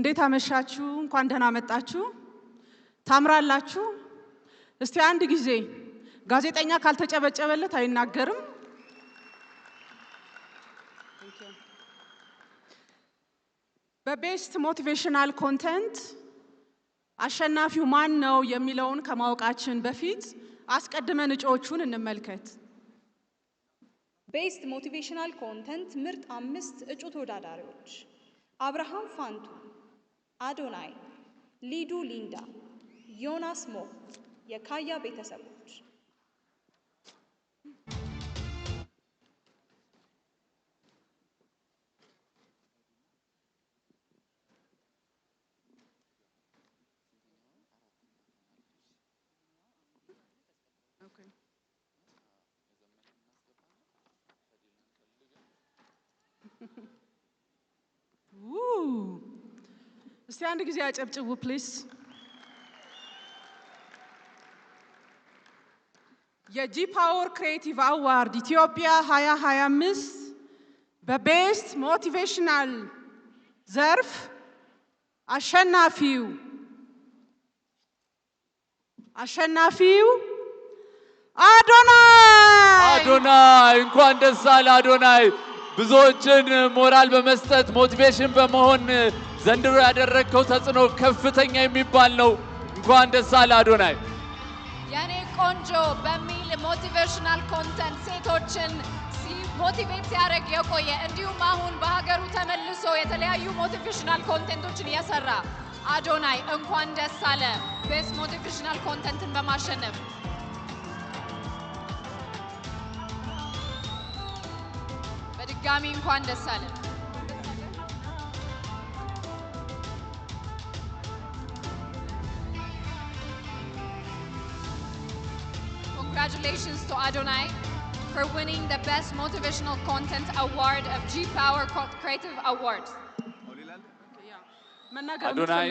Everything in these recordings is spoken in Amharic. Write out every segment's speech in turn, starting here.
እንዴት አመሻችሁ እንኳን ደህና መጣችሁ ታምራላችሁ እስቲ አንድ ጊዜ ጋዜጠኛ ካልተጨበጨበለት አይናገርም በቤስት ሞቲቬሽናል ኮንቴንት አሸናፊው ማን ነው የሚለውን ከማወቃችን በፊት አስቀድመን እጩዎቹን እንመልከት ቤስት ሞቲቬሽናል ኮንቴንት ምርጥ 5 እጩ ተወዳዳሪዎች አብርሃም ፋንቱ አዶናይ ሊዱ ሊንዳ ዮናስ ሞ የካያ ቤተሰቦች እስቲ አንድ ጊዜ አጨብጭቡ ፕሊዝ የጂ ፓወር ክሬቲቭ አዋርድ ኢትዮጵያ 2025 በቤስት ሞቲቬሽናል ዘርፍ አሸናፊው አዶናይ እንኳን ደስ አለ አዶናይ ብዙዎችን ሞራል በመስጠት ሞቲቬሽን በመሆን ዘንድሮ ያደረከው ተጽዕኖ ከፍተኛ የሚባል ነው እንኳን ደስ አለ አዶናይ ያኔ ቆንጆ በሚል ሞቲቬሽናል ኮንቴንት ሴቶችን ሞቲቬት ያደርግ የቆየ እንዲሁም አሁን በሀገሩ ተመልሶ የተለያዩ ሞቲቬሽናል ኮንቴንቶችን እየሰራ አዶናይ እንኳን ደስ አለ ቤስት ሞቲቬሽናል ኮንቴንትን በማሸነፍ በድጋሚ እንኳን ደስ አለ Congratulations to Adonai for winning the Best Motivational Content Award of G Power Creative Awards. Adonai.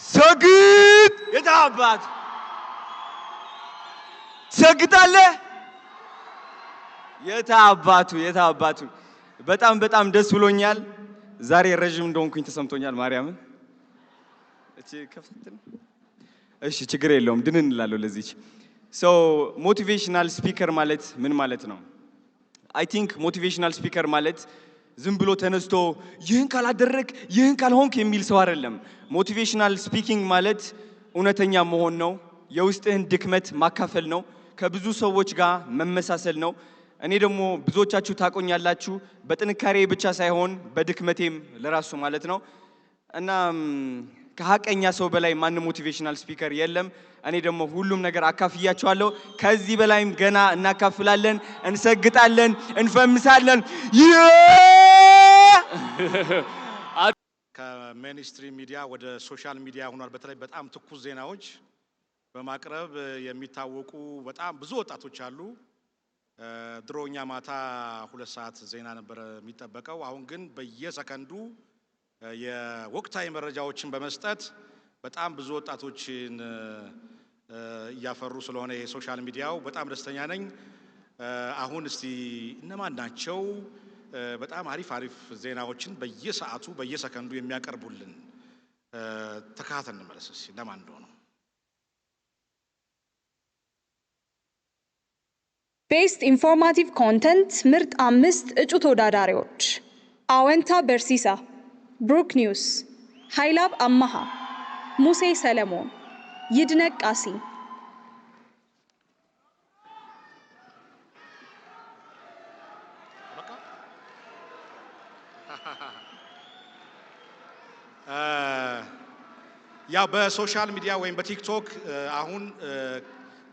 ሰግጥ የታባት ሰግጣለ የታባቱ በጣም ደስ ብሎኛል ዛሬ ረጅም እንደሆንኩኝ ተሰምቶኛል ማርያምን እቺ ከፍተን እሺ ችግር የለውም ድን እንላለው ለዚች ሞቲቬሽናል ስፒከር ማለት ምን ማለት ነው አይ ቲንክ ሞቲቬሽናል ስፒከር ማለት ዝም ብሎ ተነስቶ ይህን ካላደረክ ይህን ካልሆንክ የሚል ሰው አይደለም ሞቲቬሽናል ስፒኪንግ ማለት እውነተኛ መሆን ነው የውስጥህን ድክመት ማካፈል ነው ከብዙ ሰዎች ጋር መመሳሰል ነው እኔ ደግሞ ብዙዎቻችሁ ታቆኛላችሁ በጥንካሬ ብቻ ሳይሆን በድክመቴም ለራሱ ማለት ነው እና ከሐቀኛ ሰው በላይ ማን ሞቲቬሽናል ስፒከር የለም እኔ ደግሞ ሁሉም ነገር አካፍያችኋለሁ ከዚህ በላይም ገና እናካፍላለን እንሰግጣለን እንፈምሳለን ከሜንስትሪም ሚዲያ ወደ ሶሻል ሚዲያ ሆኗል በተለይ በጣም ትኩስ ዜናዎች በማቅረብ የሚታወቁ በጣም ብዙ ወጣቶች አሉ ድሮኛ ማታ 2 ሰዓት ዜና ነበር የሚጠበቀው አሁን ግን በየሰከንዱ የወቅታዊ መረጃዎችን በመስጠት በጣም ብዙ ወጣቶችን ያፈሩ ስለሆነ የሶሻል ሚዲያው በጣም ደስተኛ ነኝ አሁን እስቲ እነማን ናቸው በጣም አሪፍ ዜናዎችን በየሰዓቱ በየሰከንዱ የሚያቀርቡልን ተካተን እንመለስ እስቲ እነማን እንደሆነ ቤስት ኢንፎርማቲቭ ኮንቴንት ምርጥ 5 እጩ ተወዳዳሪዎች አወንታ በርሲሳ ብሩክ ኒውስ ሃይላብ አማሃ ሙሴ ሰለሞን ይድነቅ ቃሲ ያው በሶሻል ሚዲያ ወይም በቲክቶክ አሁን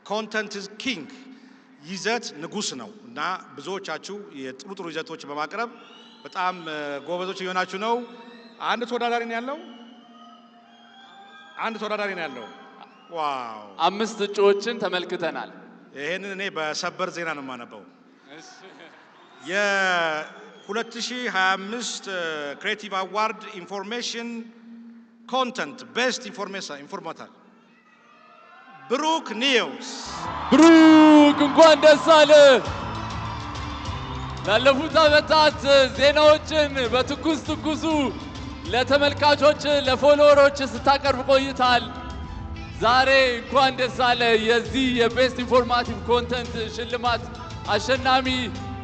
ኮንቴንት ኢዝ ኪንግ ይዘት ንጉስ ነው እና ብዙዎቻችሁ የጥሩ ይዘቶች በማቅረብ በጣም ጎበዞች እየሆናችሁ ነው አንድ ተወዳዳሪ ነው ያለው ዋው 5 እጩዎችን ተመልክተናል ይሄንን እኔ በሰበር ዜና ነው የማነበው የ2025 ክሬቲቭ አዋርድ ኢንፎርሜሽን ኮንቴንት ቤስት ኢንፎርማታል ብሩክ ኒውስ። ብሩክ እንኳን ደስ አለ። ላለፉት ዓመታት ዜናዎችን በትኩስ ትኩሱ ለተመልካቾች ለፎሎወሮች ስታቀርብ ቆይታል። ዛሬ እንኳን ደስ አለ። የዚህ የቤስት ኢንፎርማቲቭ ኮንተንት ሽልማት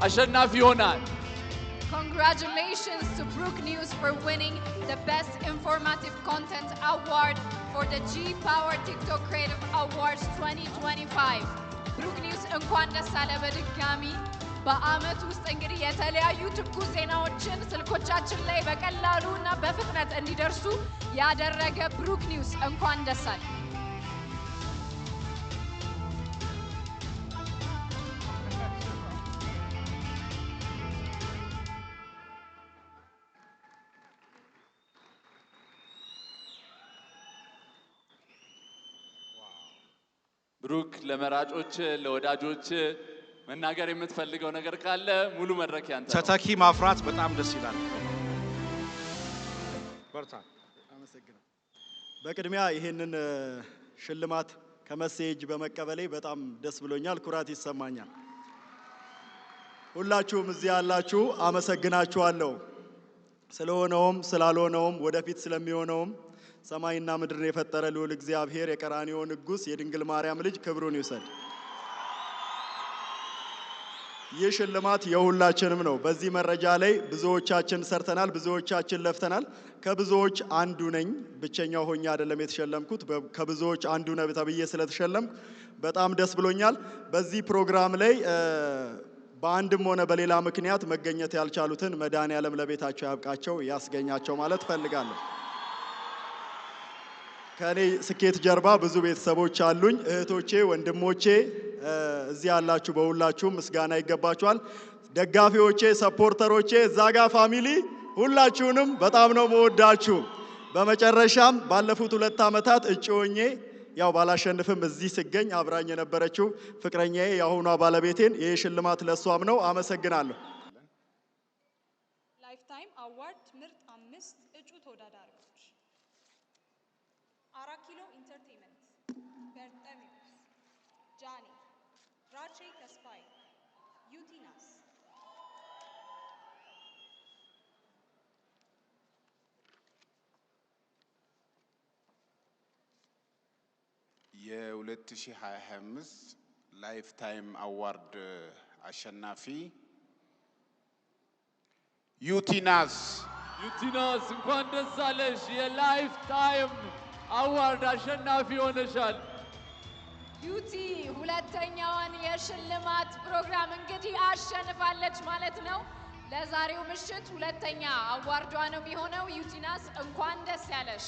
አሸናፊ ይሆናል። Congratulations to Brook News for winning the Best Informative Content Award for the G-Power TikTok Creative Awards 2025. Brook News እንኳን ደስ አለ በድጋሚ። በአመት ውስጥ እንግዲህ የተለያዩ ትኩስ ዜናዎችን ስልኮቻችን ላይ በቀላሉ እና በፍጥነት እንዲደርሱ ያደረገ ብሩክ ኒውስ እንኳን ደስ አለ። ብሩክ ለመራጮች ለወዳጆች መናገር የምትፈልገው ነገር ካለ ሙሉ መድረክ ያንተ ነው። ተተኪ ማፍራት በጣም ደስ ይላል። በርታ። አመሰግናለሁ። በቅድሚያ ይሄንን ሽልማት ከመሴጅ በመቀበሌ በጣም ደስ ብሎኛል፣ ኩራት ይሰማኛል። ሁላችሁም እዚህ ያላችሁ አመሰግናችኋለሁ። ስለሆነውም ስላልሆነውም ወደፊት ስለሚሆነውም ሰማይና ምድርን የፈጠረ ልዑል እግዚአብሔር የቀራንዮ ንጉሥ የድንግል ማርያም ልጅ ክብሩን ይውሰድ። ይህ ሽልማት የሁላችንም ነው። በዚህ መረጃ ላይ ብዙዎቻችን ሰርተናል፣ ብዙዎቻችን ለፍተናል። ከብዙዎች አንዱ ነኝ። ብቸኛው ሆኜ አይደለም የተሸለምኩት፣ ከብዙዎች አንዱ ነኝ ተብዬ ስለተሸለምኩ በጣም ደስ ብሎኛል። በዚህ ፕሮግራም ላይ በአንድም ሆነ በሌላ ምክንያት መገኘት ያልቻሉትን መድኃኔዓለም ለቤታቸው ያብቃቸው፣ ያስገኛቸው ማለት ፈልጋለሁ። ከኔ ስኬት ጀርባ ብዙ ቤተሰቦች አሉኝ። እህቶቼ፣ ወንድሞቼ እዚህ ያላችሁ በሁላችሁም ምስጋና ይገባችኋል። ደጋፊዎቼ፣ ሰፖርተሮቼ፣ ዛጋ ፋሚሊ ሁላችሁንም በጣም ነው መወዳችሁ። በመጨረሻም ባለፉት 2 ዓመታት እጩ ሆኜ ያው ባላሸንፍም እዚህ ስገኝ አብራኝ የነበረችው ፍቅረኛዬ የአሁኗ ባለቤቴን ይህ ሽልማት ለሷም ነው። አመሰግናለሁ። ላይፍታይም አዋርድ ምርጥ 5 እጩ ተወዳዳሪዎች: 4 ኪሎ ኢንተርቴይንመንት፣ በርጠሚዮስ፣ ጃኒ፣ ራቼ ተስፋዬ፣ ዩቲናስ። የ2025 ላይፍ ታይም አዋርድ አሸናፊ ዩቲናስ። ዩቲናስ እንኳን ደስ አለሽ። የላይፍ ታይም አዋርድ አሸናፊ ሆነሻል። ዩቲ ሁለተኛውን የሽልማት ፕሮግራም እንግዲህ አሸንፋለች ማለት ነው። ለዛሬው ምሽት ሁለተኛ አዋርዷ ነው የሚሆነው። ዩቲናስ እንኳን ደስ ያለሽ።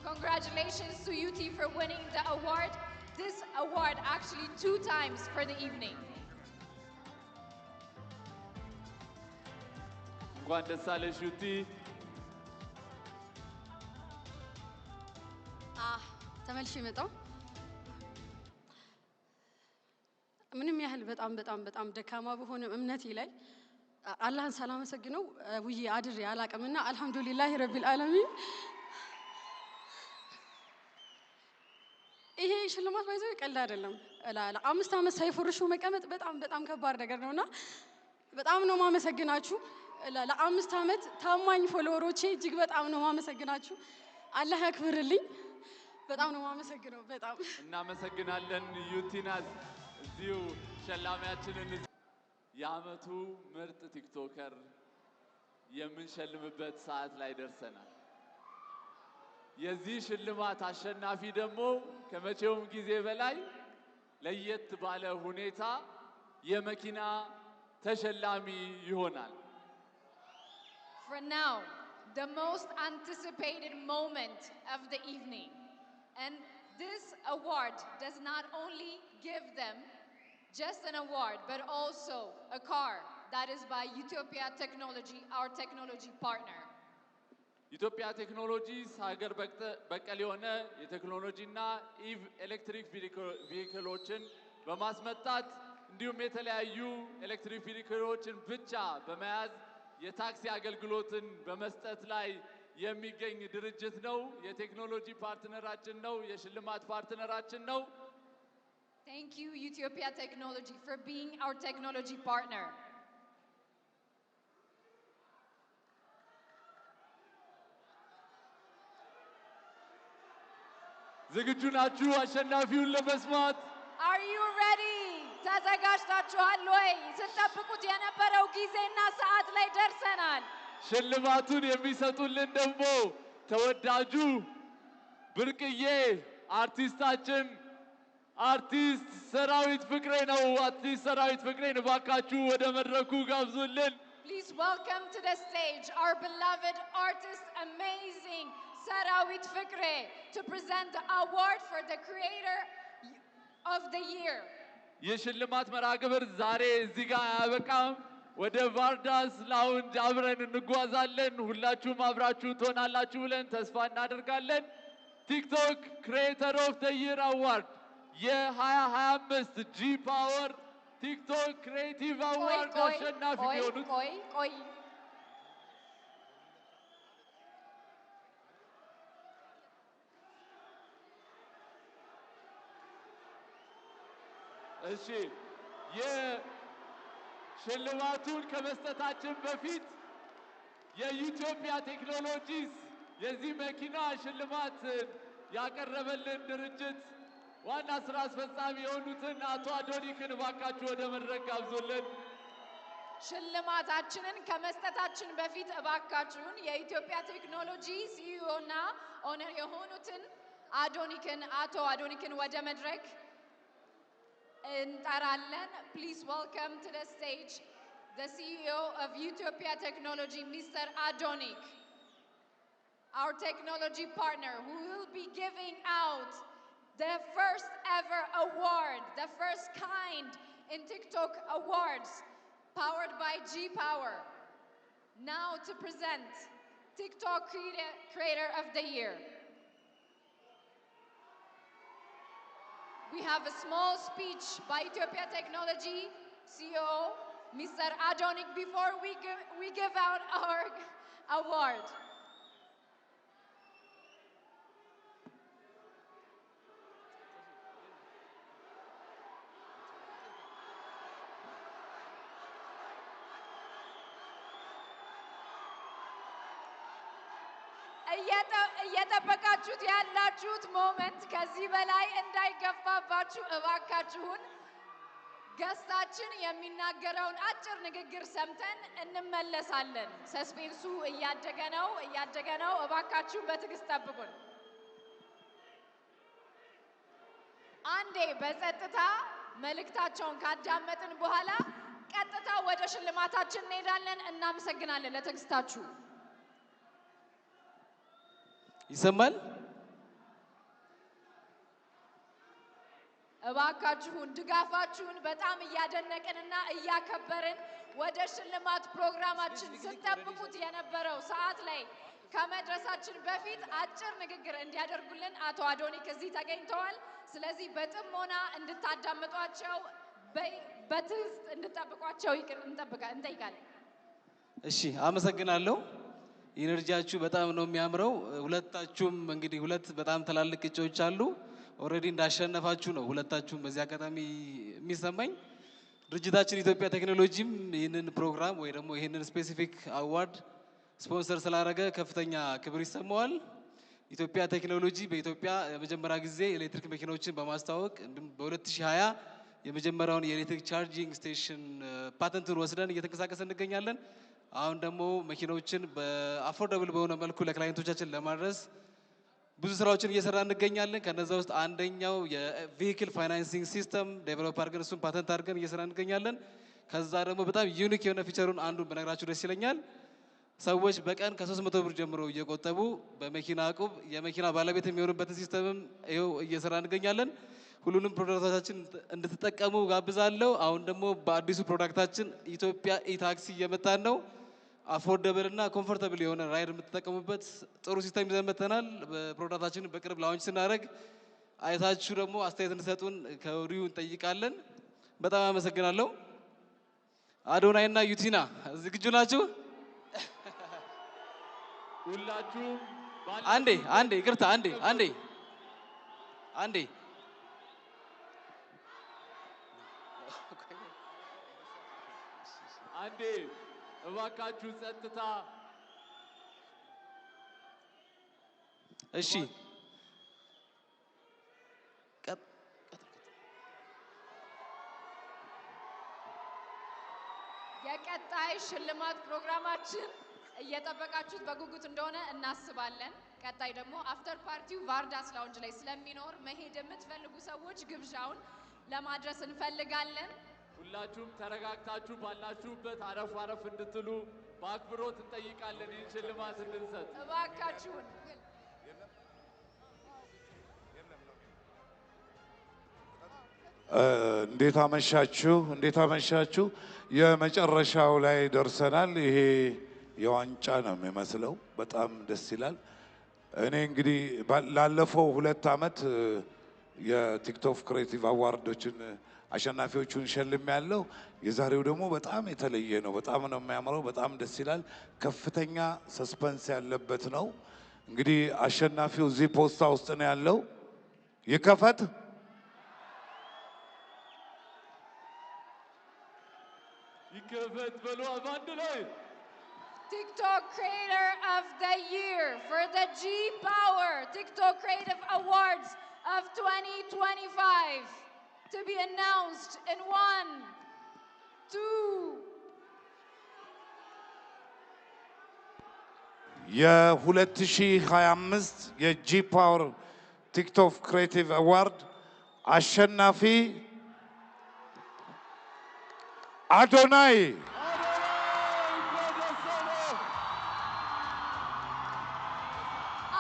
Congratulations to UT for winning the award. This award actually 2 times for the evening. እንኳን ደስ አለሽ ዩቲ። ተመልሼ መጣሁ። ምንም ያህል በጣም ደካማ በሆነም እምነቴ ላይ አላህን ሳላመሰግነው ውዬ አድሬ አላቅምና አልሐምዱሊላህ ረቢል ዓለሚን። ይሄ ሽልማት ባይዘው ቀልድ አይደለም። ለ5 ዓመት ሳይፈርሹ መቀመጥ በጣም ከባድ ነገር ነውና በጣም ነው ማመሰግናችሁ። ለ5 ዓመት ታማኝ ፎሎወሮቼ እጅግ በጣም ነው ማመሰግናችሁ። አላህ ያክብርልኝ። በጣም ነው ማመሰግነው። በጣም እናመሰግናለን ዩቲናስ። እዚሁ ሸላሚያችንን የዓመቱ ምርጥ ቲክቶከር የምንሸልምበት ሰዓት ላይ ደርሰናል። የዚህ ሽልማት አሸናፊ ደግሞ ከመቼውም ጊዜ በላይ ለየት ባለ ሁኔታ የመኪና ተሸላሚ ይሆናል። For now, the most anticipated moment of the evening. And this award does not only give them just an award, but also a car that is by Utopia Technology, our technology partner. ኢትዮጵያ ቴክኖሎጂስ ሀገር በቀል የሆነ የቴክኖሎጂና ኢቭ ኤሌክትሪክ ቪሂክሎችን በማስመጣት እንዲሁም የተለያዩ ኤሌክትሪክ ቪሂክሎችን ብቻ በመያዝ የታክሲ አገልግሎትን በመስጠት ላይ የሚገኝ ድርጅት ነው። የቴክኖሎጂ ፓርትነራችን ነው። የሽልማት ፓርትነራችን ነው። Thank you, Ethiopia Technology, for being our technology partner. ዝግጁ ናችሁ አሸናፊውን ለመስማት? Are you ready? ተዘጋጅታችኋል ወይ? ስትጠብቁት የነበረው ጊዜና ሰዓት ላይ ደርሰናል። ሽልማቱን የሚሰጡልን ደግሞ ተወዳጁ ብርቅዬ አርቲስታችን አርቲስት ሰራዊት ፍቅሬ ነው። አርቲስት ሰራዊት ፍቅሬን እባካችሁ ወደ መድረኩ ጋብዙልን። Please welcome to the stage our beloved artist, amazing Sarawit Fikre, to present the award for the Creator of the Year. የሽልማት መርሃ ግብር ዛሬ እዚህ ጋር አያበቃም። ወደ ቫርዳስ ላውንጅ አብረን እንጓዛለን። ሁላችሁም አብራችሁ ትሆናላችሁ ብለን ተስፋ እናደርጋለን። ቲክቶክ ክሪኤተር ኦፍ ዘ ይር አዋርድ የ2025 ጂ ፓወር ቲክቶክ ክሪኤቲቭ አዋርድ አሸናፊ የሆኑት ቆይ እሺ የሽልማቱን ከመስጠታችን በፊት የኢትዮጵያ ቴክኖሎጂስ የዚህ መኪና ሽልማት ያቀረበልን ድርጅት ዋና ስራ አስፈጻሚ የሆኑትን አቶ አዶኒክን እባካችሁ ወደ መድረክ ጋብዙልን። ሽልማታችንን ከመስጠታችን በፊት እባካችሁን የኢትዮጵያ ቴክኖሎጂ ሲኢኦ እና ኦነር የሆኑትን አቶ አዶኒክን ወደ መድረክ እንጠራለን። Please welcome to the stage the CEO of Ethiopia Technology, Mr. Adonik, our technology partner, who will be giving out the first ever award, the first kind in TikTok awards, powered by G Power. Now to present TikTok Creator of the Year. We have a small speech by Ethiopia Technology CEO, Mr. Adonik, before we give out our award. እየጠበቃችሁት ያላችሁት ሞመንት ከዚህ በላይ እንዳይገፋባችሁ እባካችሁን ገስታችን የሚናገረውን አጭር ንግግር ሰምተን እንመለሳለን። ሰስፔንሱ እያደገ ነው። እባካችሁ በትዕግስት ጠብቁን። አንዴ በጸጥታ መልእክታቸውን ካዳመጥን በኋላ ቀጥታ ወደ ሽልማታችን እንሄዳለን። እናመሰግናለን ለትዕግስታችሁ። ይሰማል? እባካችሁን ድጋፋችሁን በጣም እያደነቅንና እያከበርን ወደ ሽልማት ፕሮግራማችን ስትጠብቁት የነበረው ሰዓት ላይ ከመድረሳችን በፊት አጭር ንግግር እንዲያደርጉልን አቶ አዶኒክ እዚህ ተገኝተዋል። ስለዚህ በጥሞና እንድታዳምጧቸው በትዕግስት እንድጠብቋቸው እንጠይቃለን። እሺ፣ አመሰግናለሁ። ኢነርጂያችሁ በጣም ነው የሚያምረው። ሁለታችሁም እንግዲህ ሁለት በጣም ትላልቅ እጩዎች አሉ። ኦልሬዲ እንዳሸነፋችሁ ነው ሁለታችሁም በዚህ አጋጣሚ የሚሰማኝ። ድርጅታችን ኢትዮጵያ ቴክኖሎጂም ይህንን ፕሮግራም ወይ ደግሞ ይህንን ስፔሲፊክ አዋርድ ስፖንሰር ስላደረገ ከፍተኛ ክብር ይሰማዋል። ኢትዮጵያ ቴክኖሎጂ በኢትዮጵያ የመጀመሪያ ጊዜ ኤሌክትሪክ መኪናዎችን በማስተዋወቅ እንዲሁም በ2020 የመጀመሪያውን የኤሌክትሪክ ቻርጂንግ ስቴሽን ፓተንቱን ወስደን እየተንቀሳቀሰ እንገኛለን። አሁን ደግሞ መኪናዎችን በአፎርደብል በሆነ መልኩ ለክላይንቶቻችን ለማድረስ ብዙ ስራዎችን እየሰራ እንገኛለን። ከነዛ ውስጥ አንደኛው የቬሂክል ፋይናንሲንግ ሲስተም ዴቨሎፕ አድርገን እሱን ፓተንት አድርገን እየሰራ እንገኛለን። ከዛ ደግሞ በጣም ዩኒክ የሆነ ፊቸሩን አንዱን በነግራችሁ ደስ ይለኛል። ሰዎች በቀን ከ300 ብር ጀምሮ እየቆጠቡ በመኪና ዕቁብ የመኪና ባለቤት የሚሆኑበትን ሲስተምም ይኸው እየሰራ እንገኛለን። ሁሉንም ፕሮዳክቶቻችን እንድትጠቀሙ ጋብዛለሁ። አሁን ደግሞ በአዲሱ ፕሮዳክታችን ኢትዮጵያ ኢታክሲ እየመጣን ነው። አፎርደብል እና ኮምፎርታብል የሆነ ራይድ የምትጠቀሙበት ጥሩ ሲስተም ይዘን መጥተናል። በፕሮዳክታችንን በቅርብ ላውንች ስናደርግ አይታችሁ ደግሞ አስተያየት እንድሰጡን ከወዲሁ እንጠይቃለን። በጣም አመሰግናለሁ። አዶናይ እና ዩቲና ዝግጁ ናችሁ? ሁላችሁም አንዴ ይቅርታ፣ አንዴ አንዴ እባካችሁ ጸጥታ። እሺ የቀጣይ ሽልማት ፕሮግራማችን እየጠበቃችሁት በጉጉት እንደሆነ እናስባለን። ቀጣይ ደግሞ አፍተር ፓርቲው ቫርዳስ ላውንጅ ላይ ስለሚኖር መሄድ የምትፈልጉ ሰዎች ግብዣውን ለማድረስ እንፈልጋለን። ሁላችሁም ተረጋግታችሁ ባላችሁበት አረፍ አረፍ እንድትሉ በአክብሮት እንጠይቃለን። ይህን ሽልማት እንድንሰጥ እባካችሁን። እንዴት አመሻችሁ? እንዴት አመሻችሁ? የመጨረሻው ላይ ደርሰናል። ይሄ የዋንጫ ነው የሚመስለው። በጣም ደስ ይላል። እኔ እንግዲህ ላለፈው 2 ዓመት የቲክቶክ ክሬቲቭ አዋርዶችን አሸናፊዎቹን ሸልም ያለው። የዛሬው ደግሞ በጣም የተለየ ነው። በጣም ነው የሚያምረው። በጣም ደስ ይላል። ከፍተኛ ሰስፐንስ ያለበት ነው። እንግዲህ አሸናፊው እዚህ ፖስታ ውስጥ ነው ያለው። ይከፈት። ይከፈት በሉ አንድ ላይ። TikTok Creator of the Year for the G Power TikTok Creative Awards of 2025 to be announced in 1, 2. የ2025 የጂ ፓወር ቲክቶክ ክሬቲቭ አዋርድ አሸናፊ አዶናይ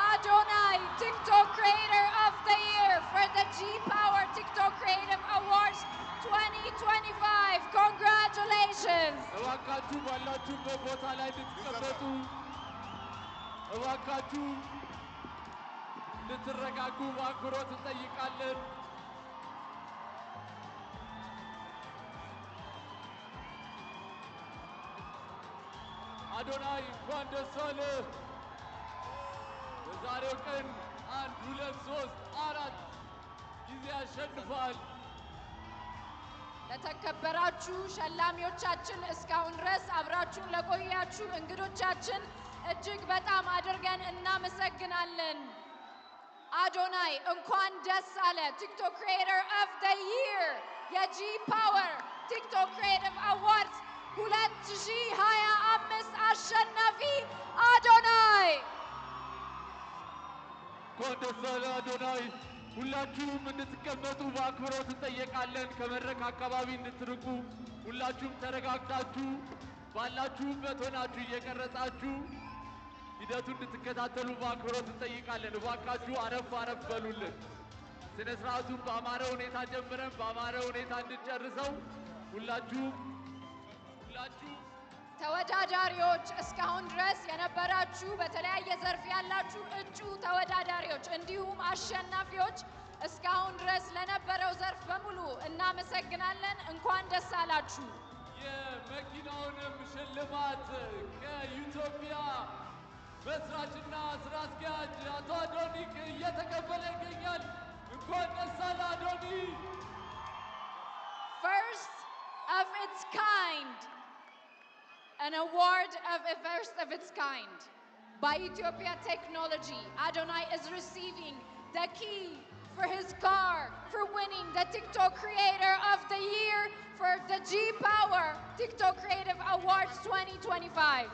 Adonai, TikTok Creator of the Year for the G Power TikTok Creative Awards 2025. Congratulations! እባካችሁ ባላችሁበት ቦታ ላይ እንድትቀመጡ፣ እባካችሁ እንድትረጋጉ በአክብሮት እንጠይቃለን። አዶናይ እንኳን ደስ አለህ። በዛሬው ቀን 1 2 3 4 ጊዜ አሸንፏል። ለተከበራችሁ ሸላሚዎቻችን፣ እስካሁን ድረስ አብራችሁን ለቆያችሁ እንግዶቻችን እጅግ በጣም አድርገን እናመሰግናለን። አዶናይ እንኳን ደስ አለ። ቲክቶክ ክሪኤተር ኦፍ ዘ ይር የጂ ፓወር ቲክቶክ ክሪኤቲቭ አዋርድስ 2025 አሸናፊ አዶናይ። እንኳን ደስ አለ አዶናይ። ሁላችሁም እንድትቀመጡ በአክብሮት እንጠይቃለን። ከመድረክ አካባቢ እንድትርቁ፣ ሁላችሁም ተረጋግታችሁ ባላችሁበት ሆናችሁ እየቀረጻችሁ ሂደቱ እንድትከታተሉ በአክብሮት እንጠይቃለን። እባካችሁ አረፍ አረፍ በሉልን። ስነ ስርዓቱን በአማረ ሁኔታ ጀምረን በአማረ ሁኔታ እንድንጨርሰው ሁላችሁም ተወዳዳሪዎች፣ እስካሁን ድረስ የነበራችሁ በተለያየ ዘርፍ ያላችሁ እጩ ተወዳዳሪዎች እንዲሁም አሸናፊዎች እስካሁን ድረስ ለነበረው ዘርፍ በሙሉ እናመሰግናለን። እንኳን ደስ አላችሁ። የመኪናውንም ሽልማት ከኢትዮጵያ መስራችና ስራ አስኪያጅ አቶ አዶኒክ እየተቀበለ ይገኛል። እንኳን ደስ አለ አዶኒ። First of its kind, an award of a first of its kind by Ethiopia Technology. Adonai is receiving the key for his car for winning the TikTok Creator of the Year for the G Power TikTok Creative Awards 2025.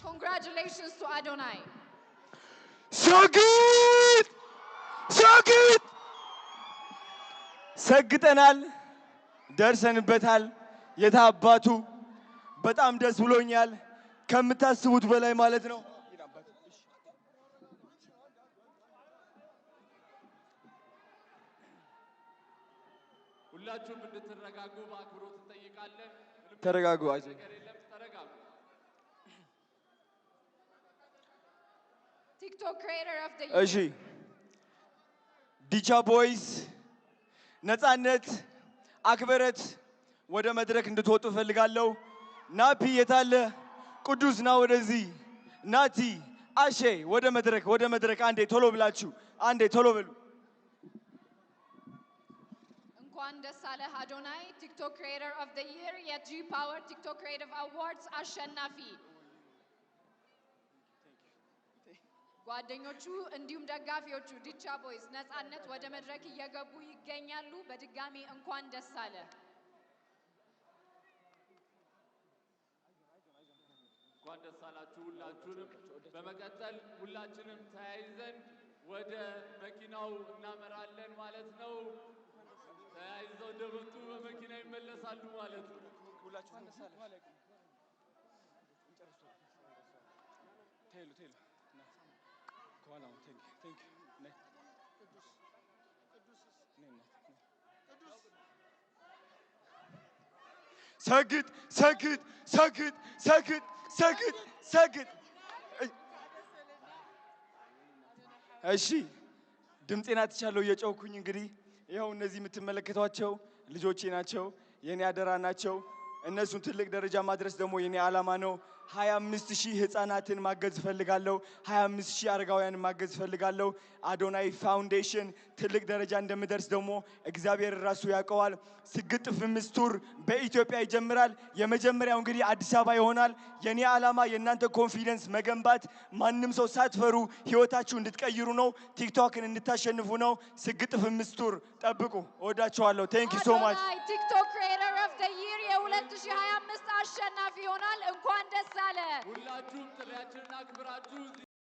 Congratulations to Adonai. ሸግት ሸግት ሰግጠናል፣ ደርሰንበታል። የታባቱ በጣም ደስ ብሎኛል፣ ከምታስቡት በላይ ማለት ነው። ሁላችሁም እንድትረጋጉ በአክብሮት እንጠይቃለን። ተረጋጉ፣ አይዞህ። ተረጋጉ። TikTok Creator of the እሺ፣ Year. ዲቻ ቦይስ ነፃነት አክብረት ወደ መድረክ እንድትወጡ እፈልጋለሁ። ናፒ የታለ? ቅዱስ ና ወደዚህ። ናቲ አሼ ወደ መድረክ አንዴ ቶሎ ብላችሁ አንዴ ቶሎ በሉ። እንኳን ደስ አለህ አዶናይ ቲክቶክ ክሪኤተር ኦፍ ዘ ይር የጂ ፓወር ቲክቶክ ክሪኤቲቭ አዋርድስ አሸናፊ። ጓደኞቹ እንዲሁም ደጋፊዎቹ ዲቻ ቦይስ ነፃነት ወደ መድረክ እየገቡ ይገኛሉ። በድጋሚ እንኳን ደስ አለ። እንኳን ደስ አላችሁ ሁላችሁንም። በመቀጠል ሁላችንም ተያይዘን ወደ መኪናው እናመራለን ማለት ነው። ተያይዘው እንደመጡ በመኪና ይመለሳሉ ማለት ነው። ሁላችሁም ደስ አላችሁ። ቴሉ ከኋላ ነው። ቴንክ ዩ ሰግጥ ሰግጥ ሰግጥ ሰግጥ ሰግጥ ሰግጥ። እሺ ድምፄን አጥቻለሁ እየጮኩኝ። እንግዲህ ይኸው እነዚህ የምትመለከቷቸው ልጆቼ ናቸው፣ የኔ አደራ ናቸው። እነሱን ትልቅ ደረጃ ማድረስ ደግሞ የኔ ዓላማ ነው። 25,000 ህፃናትን ማገዝ እፈልጋለሁ። 25,000 አረጋውያንን ማገዝ እፈልጋለሁ። አዶናይ ፋውንዴሽን ትልቅ ደረጃ እንደምደርስ ደግሞ እግዚአብሔር ራሱ ያውቀዋል። ስግጥ ፍምስ ቱር በኢትዮጵያ ይጀምራል። የመጀመሪያው እንግዲህ አዲስ አበባ ይሆናል። የኔ ዓላማ የእናንተ ኮንፊደንስ መገንባት፣ ማንም ሰው ሳትፈሩ ህይወታችሁ እንድትቀይሩ ነው። ቲክቶክን እንድታሸንፉ ነው። ስግጥ ፍምስ ቱር ጠብቁ። እወዳችኋለሁ። ቴንክ ዩ ሶ ማች። ቲክቶክ ክሪኤተር ኦፍ ዘ ይር የ2025 አሸናፊ ይሆናል። እንኳን ደስ አለ። ሁላችሁም ጥሪያችንን አክብራችሁ